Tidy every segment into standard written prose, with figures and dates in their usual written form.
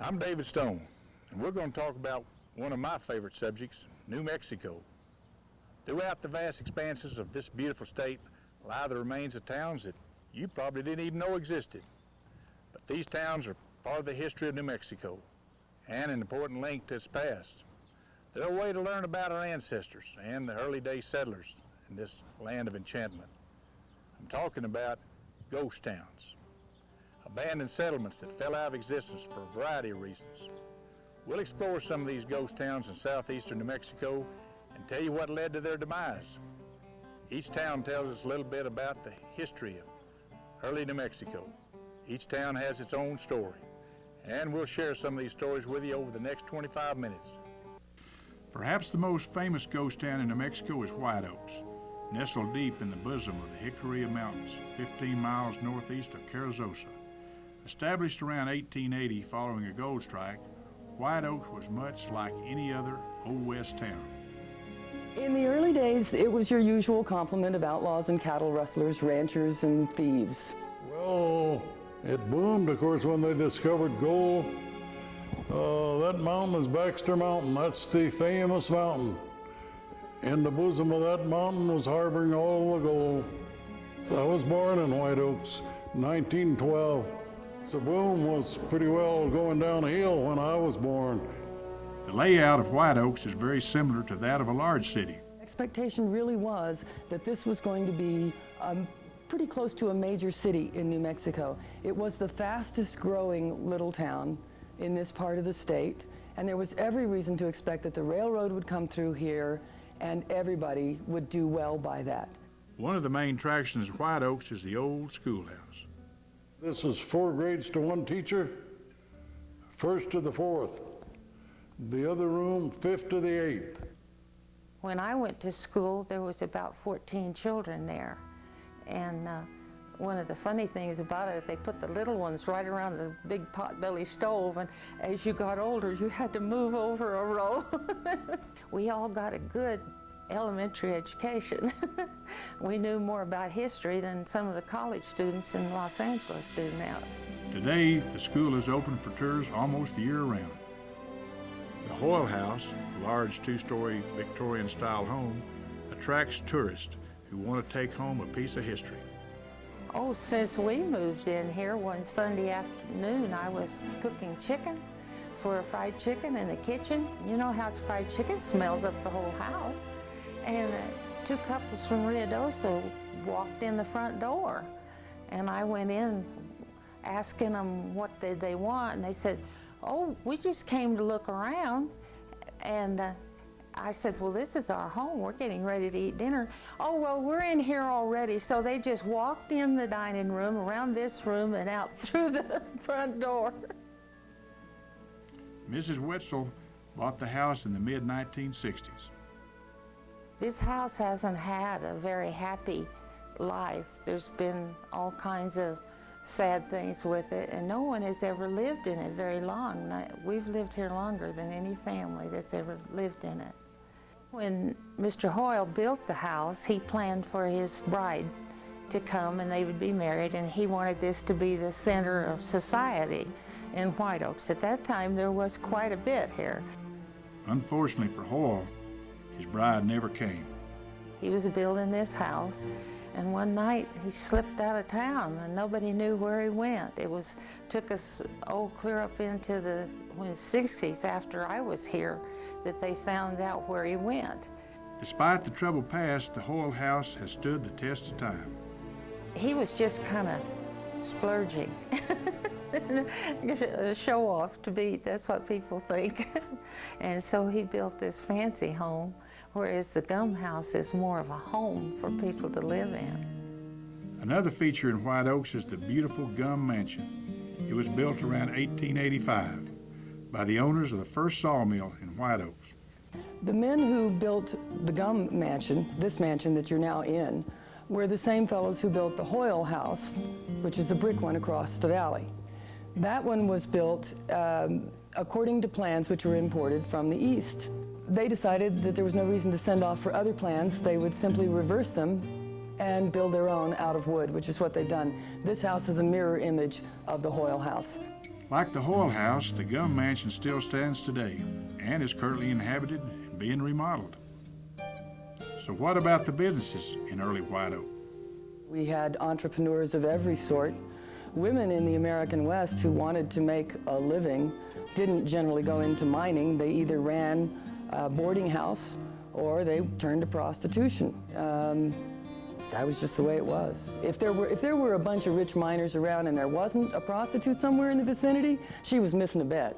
I'm David Stone, and we're going to talk about one of my favorite subjects, New Mexico. Throughout the vast expanses of this beautiful state lie the remains of towns that you probably didn't even know existed. But these towns are part of the history of New Mexico and an important link to its past. They're a way to learn about our ancestors and the early day settlers in this land of enchantment. I'm talking about ghost towns, abandoned settlements that fell out of existence for a variety of reasons. We'll explore some of these ghost towns in southeastern New Mexico and tell you what led to their demise. Each town tells us a little bit about the history of early New Mexico. Each town has its own story, and we'll share some of these stories with you over the next 25 minutes. Perhaps the most famous ghost town in New Mexico is White Oaks, nestled deep in the bosom of the Jicarilla Mountains, 15 miles northeast of Carrizosa. Established around 1880 following a gold strike, White Oaks was much like any other Old West town. In the early days, it was your usual complement of outlaws and cattle rustlers, ranchers and thieves. Well, it boomed, of course, when they discovered gold. That mountain is Baxter Mountain. That's the famous mountain. In the bosom of that mountain was harboring all the gold. So I was born in White Oaks, 1912. So boom was pretty well going downhill when I was born. The layout of White Oaks is very similar to that of a large city. Expectation really was that this was going to be pretty close to a major city in New Mexico. It was the fastest growing little town in this part of the state, and there was every reason to expect that the railroad would come through here and everybody would do well by that. One of the main attractions of White Oaks is the old schoolhouse. This is 4 grades to 1 teacher, 1st to the 4th. The other room, 5th to the 8th. When I went to school, there was about 14 children there. And one of the funny things about it, they put the little ones right around the big potbelly stove, and as you got older, you had to move over a row. We all got a good elementary education. We knew more about history than some of the college students in Los Angeles do now. Today, the school is open for tours almost year-round. The Hoyle House, a large 2-story Victorian-style home, attracts tourists who want to take home a piece of history. Oh, since we moved in here one Sunday afternoon, I was cooking chicken for a fried chicken in the kitchen. You know how fried chicken smells up the whole house. And 2 couples from Ruidoso walked in the front door. And I went in asking them what did they want, and they said, "Oh, we just came to look around." And I said, "Well, this is our home. We're getting ready to eat dinner." "Oh, well, we're in here already." So they just walked in the dining room, around this room, and out through the front door. Mrs. Wetzel bought the house in the mid-1960s. This house hasn't had a very happy life. There's been all kinds of sad things with it, and no one has ever lived in it very long. We've lived here longer than any family that's ever lived in it. When Mr. Hoyle built the house, he planned for his bride to come and they would be married, and he wanted this to be the center of society in White Oaks. At that time, there was quite a bit here. Unfortunately for Hoyle, his bride never came. He was building this house, and one night he slipped out of town and nobody knew where he went. Took us clear up into the 60s after I was here that they found out where he went. Despite the troubled past, the Hoyle house has stood the test of time. He was just kind of splurging. A show off to beat, that's what people think. And so he built this fancy home, whereas the Gum House is more of a home for people to live in. Another feature in White Oaks is the beautiful Gum Mansion. It was built around 1885 by the owners of the first sawmill in White Oaks. The men who built the Gum Mansion, this mansion that you're now in, were the same fellows who built the Hoyle House, which is the brick one across the valley. That one was built according to plans which were imported from the East. They decided that there was no reason to send off for other plans. They would simply reverse them and build their own out of wood, which is what they've done. This house is a mirror image of the Hoyle House. Like the Hoyle House, the Gum Mansion still stands today and is currently inhabited and being remodeled. So what about the businesses in early White Oak? We had entrepreneurs of every sort. Women in the American West who wanted to make a living didn't generally go into mining. They either ran a boarding house or they turned to prostitution. That was just the way it was. If there were a bunch of rich miners around and there wasn't a prostitute somewhere in the vicinity, she was missing a bet.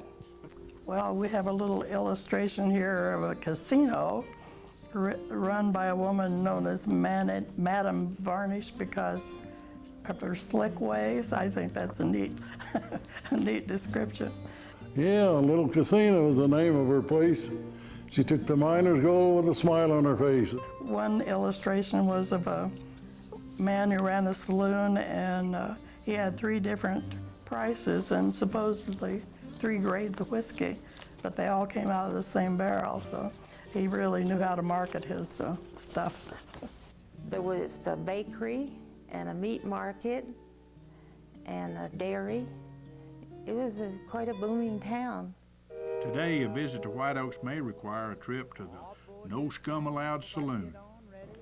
Well, we have a little illustration here of a casino run by a woman known as Madame Varnish because of her slick ways. I think that's a neat, a neat description. Yeah, Little Casino was the name of her place. She took the miner's gold with a smile on her face. One illustration was of a man who ran a saloon, and he had 3 different prices and supposedly 3 grades of whiskey, but they all came out of the same barrel, so he really knew how to market his stuff. There was a bakery and a meat market and a dairy. It was quite a booming town. Today, a visit to White Oaks may require a trip to the No Scum Allowed Saloon.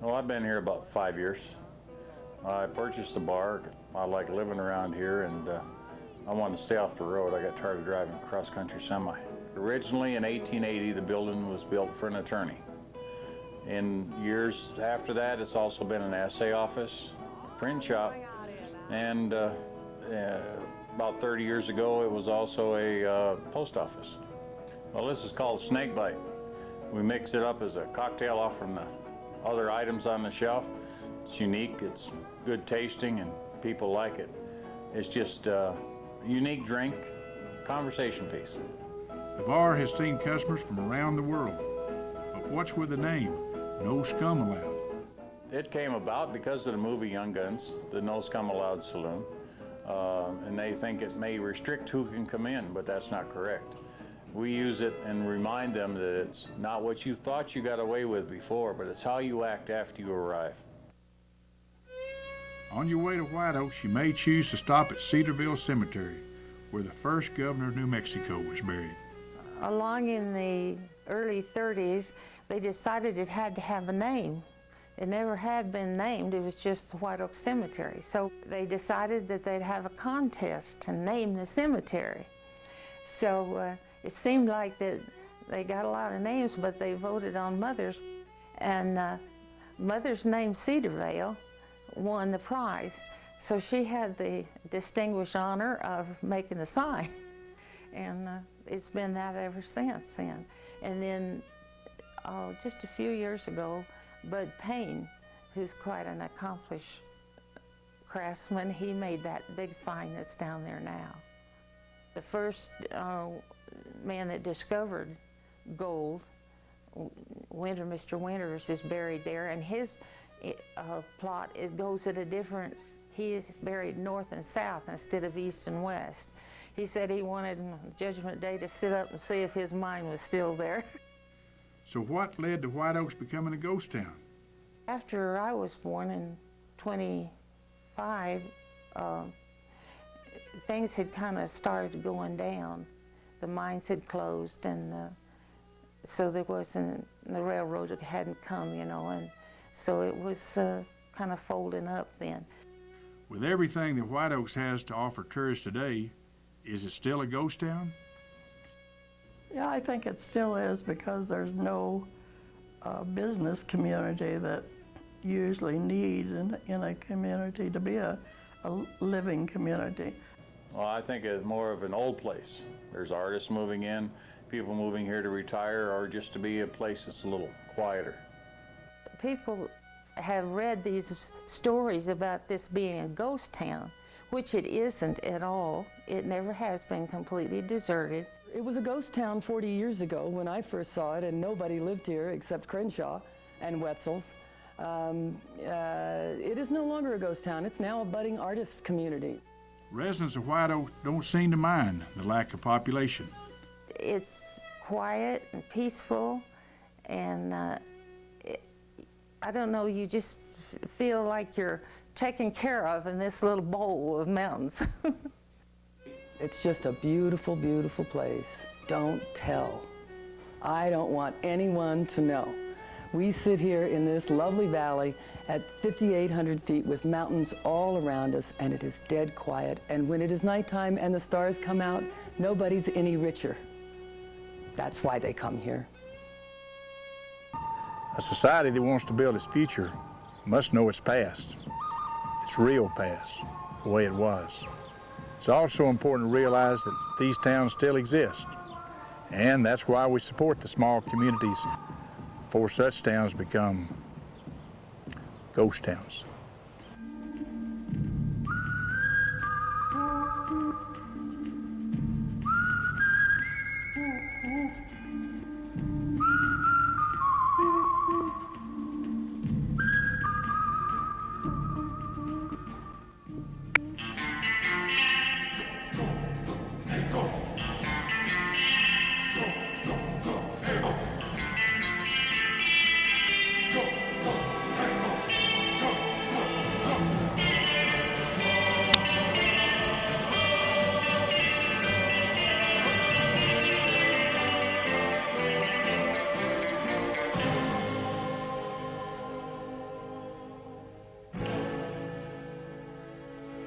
Well, I've been here about 5 years. I purchased a bar. I like living around here, and I wanted to stay off the road. I got tired of driving cross-country semi. Originally, in 1880, the building was built for an attorney. In years after that, it's also been an assay office, print shop, and about 30 years ago, it was also a post office. Well, this is called Snake Bite. We mix it up as a cocktail off from the other items on the shelf. It's unique, it's good tasting, and people like it. It's just a unique drink, conversation piece. The bar has seen customers from around the world. But what's with the name, No Scum Allowed? It came about because of the movie Young Guns, the No Scum Allowed Saloon. And they think it may restrict who can come in, but that's not correct. We use it and remind them that it's not what you thought you got away with before, but it's how you act after you arrive. On your way to White Oaks, you may choose to stop at Cedarville Cemetery, where the first governor of New Mexico was buried. Along in the early 30s, they decided it had to have a name. It never had been named, it was just the White Oak Cemetery. So they decided that they'd have a contest to name the cemetery. So it seemed like that they got a lot of names, but they voted on Mother's. And Mother's name, Cedarvale, won the prize. So she had the distinguished honor of making the sign. And it's been that ever since then. And then just a few years ago, Bud Payne, who's quite an accomplished craftsman, he made that big sign that's down there now. The first man that discovered gold, Mr. Winters, is buried there, and his plot, it goes at a different, he is buried north and south instead of east and west. He said he wanted on Judgment Day to sit up and see if his mine was still there. So what led to White Oaks becoming a ghost town? After I was born in 25, things had kind of started going down. The mines had closed, and so there wasn't, the railroad hadn't come, you know, and so it was kind of folding up then. With everything that White Oaks has to offer tourists today, is it still a ghost town? Yeah, I think it still is because there's no business community that you usually need in a community to be a living community. Well, I think it's more of an old place. There's artists moving in, people moving here to retire, or just to be a place that's a little quieter. People have read these stories about this being a ghost town, which it isn't at all. It never has been completely deserted. It was a ghost town 40 years ago when I first saw it, and nobody lived here except Crenshaw and Wetzel's. It is no longer a ghost town. It's now a budding artists community. Residents of White Oaks don't seem to mind the lack of population. It's quiet and peaceful, and I don't know, you just feel like you're taken care of in this little bowl of mountains. It's just a beautiful, beautiful place. Don't tell. I don't want anyone to know. We sit here in this lovely valley at 5,800 feet with mountains all around us, and it is dead quiet. And when it is nighttime and the stars come out, nobody's any richer. That's why they come here. A society that wants to build its future must know its past, its real past, the way it was. It's also important to realize that these towns still exist, and that's why we support the small communities before such towns become ghost towns.